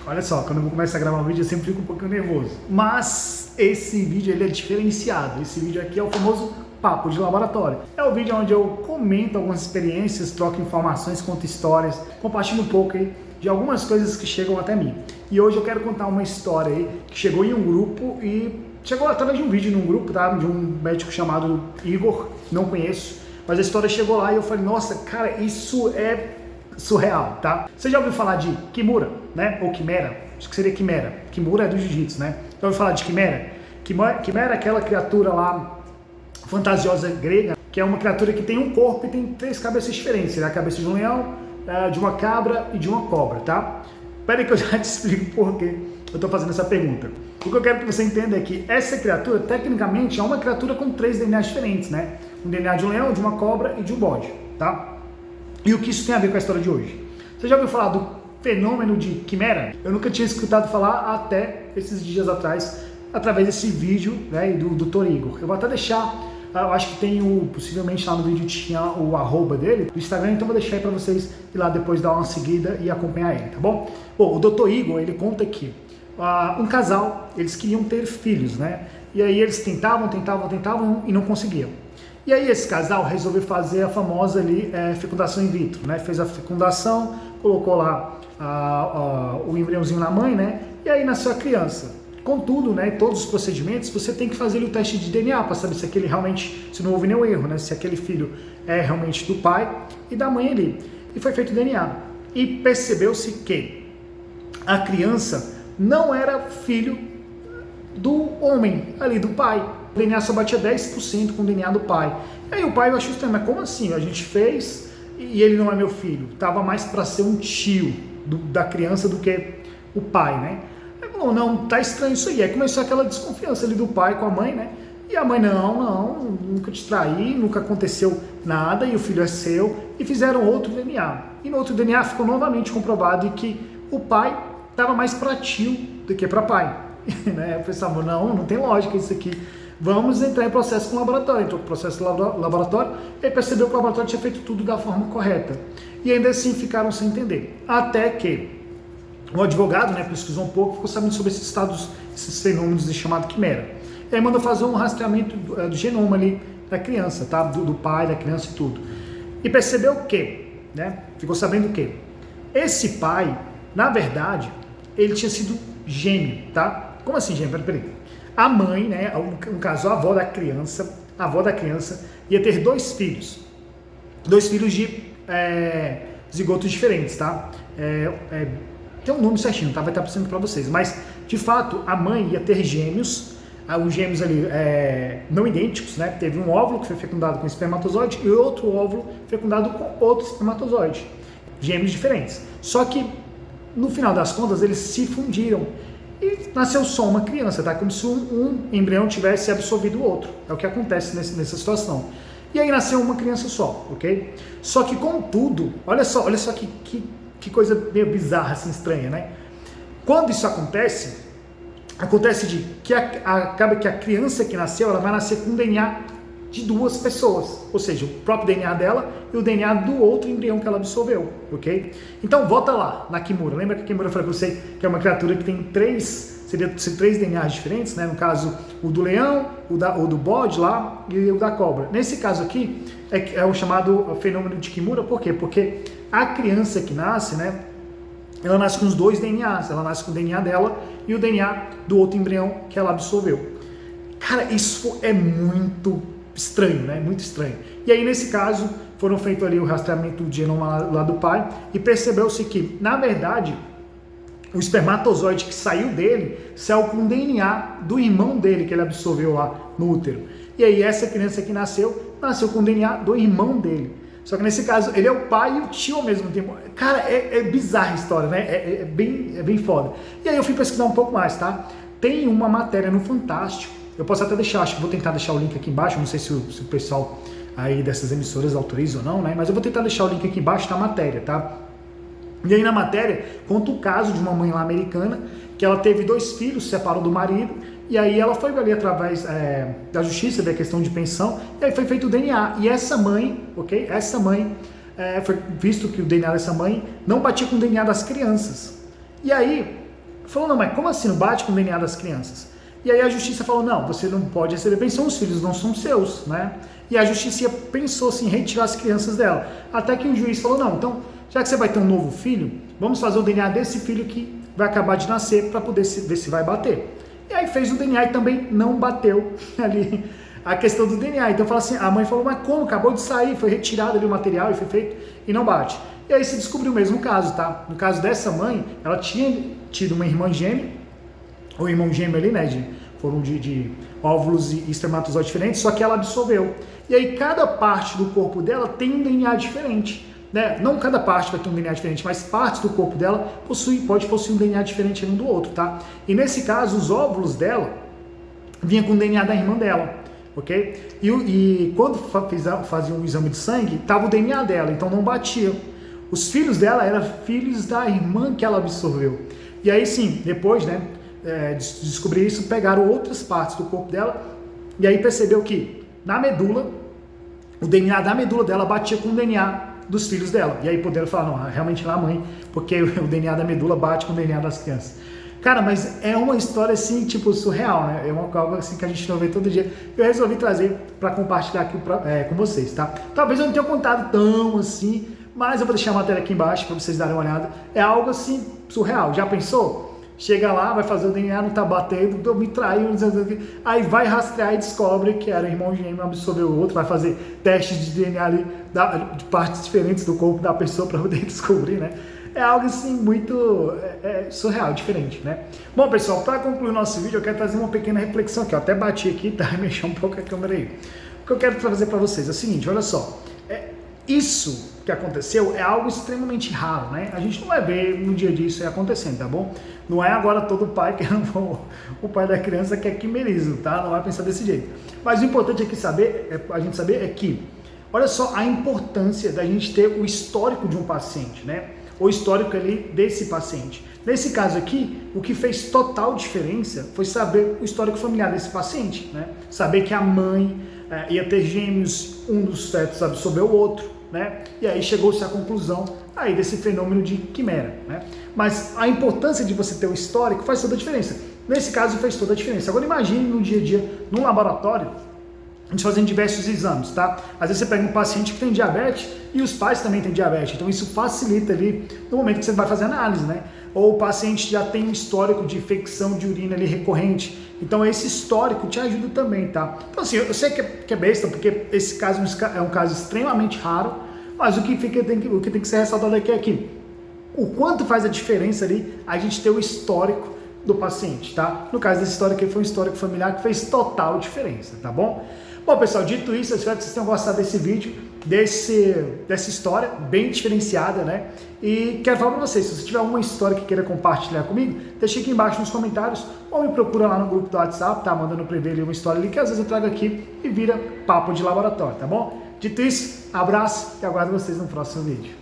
Olha só, quando eu começo a gravar um vídeo eu sempre fico um pouquinho nervoso. Mas esse vídeo ele é diferenciado. Esse vídeo aqui é o famoso papo de laboratório. É o vídeo onde eu comento algumas experiências, troco informações, conto histórias, compartilho um pouco aí de algumas coisas que chegam até mim. E hoje eu quero contar uma história aí que chegou em um grupo e chegou através de um vídeo num grupo, tá? De um médico chamado Igor, não conheço, mas a história chegou lá e eu falei, nossa, cara, isso é surreal, tá? Você já ouviu falar de Kimura, né? Ou Quimera? Acho que seria Quimera. Kimura é do jiu-jitsu, né? Já ouviu falar de Quimera? Quimera é aquela criatura lá fantasiosa grega, que é uma criatura que tem um corpo e tem 3 cabeças diferentes, né? A cabeça de um leão, de uma cabra e de uma cobra, tá? Espera aí que eu já te explico por que eu tô fazendo essa pergunta. O que eu quero que você entenda é que essa criatura, tecnicamente, é uma criatura com 3 DNAs diferentes, né? Um DNA de um leão, de uma cobra e de um bode, tá? E o que isso tem a ver com a história de hoje? Você já ouviu falar do fenômeno de Quimera? Eu nunca tinha escutado falar até esses dias atrás, através desse vídeo, né, do Dr. Igor. Eu vou até deixar, eu acho que tem possivelmente lá no vídeo tinha o arroba dele, do Instagram, então vou deixar aí pra vocês ir lá depois dar uma seguida e acompanhar ele, tá bom? Bom, o Dr. Igor, ele conta que um casal, eles queriam ter filhos, né? E aí eles tentavam e não conseguiam. E aí esse casal resolveu fazer a famosa ali fecundação in vitro, né? Fez a fecundação, colocou lá o embriãozinho na mãe, né? E aí nasceu a criança. Contudo, né, todos os procedimentos, você tem que fazer o teste de DNA para saber se aquele realmente, se não houve nenhum erro, né? Se aquele filho é realmente do pai e da mãe ali. E foi feito o DNA. E percebeu-se que a criança não era filho do homem, ali do pai. O DNA só batia 10% com o DNA do pai. Aí o pai achou estranho, mas como assim? A gente fez e ele não é meu filho. Tava mais para ser um tio da criança do que o pai, né? Aí falou, não, tá estranho isso aí. Aí começou aquela desconfiança ali do pai com a mãe, né? E a mãe, não, nunca te traí, nunca aconteceu nada e o filho é seu. E fizeram outro DNA. E no outro DNA ficou novamente comprovado que o pai tava mais para tio do que para pai. Né? Eu pensava, não tem lógica isso aqui. Vamos entrar em processo com o laboratório. Entrou em processo laboratório e percebeu que o laboratório tinha feito tudo da forma correta. E ainda assim ficaram sem entender. Até que o advogado, né, pesquisou um pouco, ficou sabendo sobre esses fenômenos chamado Quimera. E aí mandou fazer um rastreamento do genoma ali da criança, tá? Do pai, da criança e tudo. E percebeu que, né? Ficou sabendo que esse pai, na verdade, ele tinha sido gêmeo, tá? Como assim gêmeo? Peraí. A mãe, né, no caso a avó da criança ia ter 2 filhos. 2 filhos de zigotos diferentes, tá? Tem um nome certinho, tá? Vai estar aparecendo para vocês. Mas, de fato, a mãe ia ter gêmeos, os gêmeos ali não idênticos, né? Teve um óvulo que foi fecundado com espermatozoide e outro óvulo fecundado com outro espermatozoide. Gêmeos diferentes. Só que, no final das contas, eles se fundiram. E nasceu só uma criança, tá? Como se um embrião tivesse absorvido o outro. É o que acontece nessa situação. E aí nasceu uma criança só, ok? Só que contudo, olha só que coisa meio bizarra, assim, estranha, né? Quando isso acontece de que acaba que a criança que nasceu, ela vai nascer com um DNA de 2 pessoas, ou seja, o próprio DNA dela e o DNA do outro embrião que ela absorveu, ok? Então volta lá na Kimura, lembra que a Kimura falou para você que é uma criatura que tem 3 DNAs diferentes, né? No caso, o do leão, o do bode lá e o da cobra. Nesse caso aqui, é o chamado fenômeno de Kimura, por quê? Porque a criança que nasce, né? Ela nasce com os 2 DNAs, ela nasce com o DNA dela e o DNA do outro embrião que ela absorveu. Cara, isso é muito estranho, né? Muito estranho. E aí, nesse caso, foram feito ali o rastreamento do genoma lá do pai e percebeu-se que, na verdade, o espermatozoide que saiu dele saiu com o DNA do irmão dele que ele absorveu lá no útero. E aí, essa criança que nasceu com o DNA do irmão dele. Só que nesse caso, ele é o pai e o tio ao mesmo tempo. Cara, é bizarra a história, né? É bem foda. E aí eu fui pesquisar um pouco mais, tá? Tem uma matéria no Fantástico. Eu posso até deixar, acho que vou tentar deixar o link aqui embaixo. Não sei se o pessoal aí dessas emissoras autoriza ou não, né? Mas eu vou tentar deixar o link aqui embaixo da matéria, tá? E aí na matéria conta o caso de uma mãe lá americana que ela teve 2 filhos, se separou do marido. E aí ela foi ali através da justiça, da questão de pensão, e aí foi feito o DNA. E essa mãe, ok? Essa mãe, foi visto que o DNA dessa mãe não batia com o DNA das crianças. E aí, falou, não, mas como assim não bate com o DNA das crianças? E aí a justiça falou, não, você não pode receber pensão, os filhos não são seus, né? E a justiça pensou assim, em retirar as crianças dela. Até que o juiz falou, não, então, já que você vai ter um novo filho, vamos fazer o DNA desse filho que vai acabar de nascer para poder ver se vai bater. E aí fez o DNA e também não bateu ali a questão do DNA. Então fala assim, a mãe falou, mas como? Acabou de sair, foi retirado ali o material e foi feito e não bate. E aí se descobriu o mesmo caso, tá? No caso dessa mãe, ela tinha tido uma irmã gêmea, ou irmão gêmeo ali, né? Foram de óvulos e espermatozoides diferentes, só que ela absorveu. E aí cada parte do corpo dela tem um DNA diferente. Né? Não cada parte vai ter um DNA diferente, mas partes do corpo dela pode possuir um DNA diferente um do outro, tá? E nesse caso, os óvulos dela vinham com o DNA da irmã dela, ok? E quando faziam um exame de sangue, tava o DNA dela, então não batia. Os filhos dela eram filhos da irmã que ela absorveu. E aí sim, depois, né, de descobrir isso, pegaram outras partes do corpo dela e aí percebeu que na medula, o DNA da medula dela batia com o DNA dos filhos dela. E aí puderam falar, não, realmente ela é a mãe, porque o DNA da medula bate com o DNA das crianças. Cara, mas é uma história assim, tipo, surreal, né? É uma coisa assim que a gente não vê todo dia. Eu resolvi trazer para compartilhar aqui com vocês, tá? Talvez eu não tenha contado tão assim, mas eu vou deixar a matéria aqui embaixo para vocês darem uma olhada. É algo assim, surreal. Já pensou? Chega lá, vai fazer o DNA, não tá batendo, eu me traiu, aí vai rastrear e descobre que era irmão gêmeo, absorveu o outro, vai fazer testes de DNA ali de partes diferentes do corpo da pessoa para poder descobrir, né? É algo assim muito surreal, diferente, né? Bom, pessoal, para concluir o nosso vídeo, eu quero trazer uma pequena reflexão aqui. Eu até bati aqui, tá? Mexer um pouco a câmera aí. O que eu quero trazer para vocês é o seguinte, olha só. Isso que aconteceu é algo extremamente raro, né? A gente não vai ver no dia a dia isso aí acontecendo, tá bom? Não é agora todo pai que o pai da criança quer quimerismo, tá? Não vai pensar desse jeito. Mas o importante aqui a gente saber é que, olha só a importância da gente ter o histórico de um paciente, né? O histórico ali desse paciente. Nesse caso aqui, o que fez total diferença foi saber o histórico familiar desse paciente, né? Saber que a mãe ia ter gêmeos, um dos fetos absorveu o outro, né? E aí chegou-se à conclusão aí desse fenômeno de quimera, né? Mas a importância de você ter o histórico faz toda a diferença. Nesse caso fez toda a diferença. Agora imagine no dia a dia, num laboratório, a gente fazendo diversos exames, tá? Às vezes você pega um paciente que tem diabetes e os pais também têm diabetes, então isso facilita ali no momento que você vai fazer análise, né? Ou o paciente já tem um histórico de infecção de urina ali recorrente, então esse histórico te ajuda também, tá? Então assim, eu sei que é besta, porque esse caso é um caso extremamente raro, mas o que tem que ser ressaltado aqui é que o quanto faz a diferença ali a gente ter o histórico do paciente, tá? No caso desse histórico aqui foi um histórico familiar que fez total diferença, tá bom? Bom, pessoal, dito isso, eu espero que vocês tenham gostado desse vídeo, dessa história bem diferenciada, né? E quero falar para vocês, se você tiver alguma história que queira compartilhar comigo, deixa aqui embaixo nos comentários ou me procura lá no grupo do WhatsApp, tá? Mandando pra ver ali uma história ali que às vezes eu trago aqui e vira papo de laboratório, tá bom? Dito isso, abraço e aguardo vocês no próximo vídeo.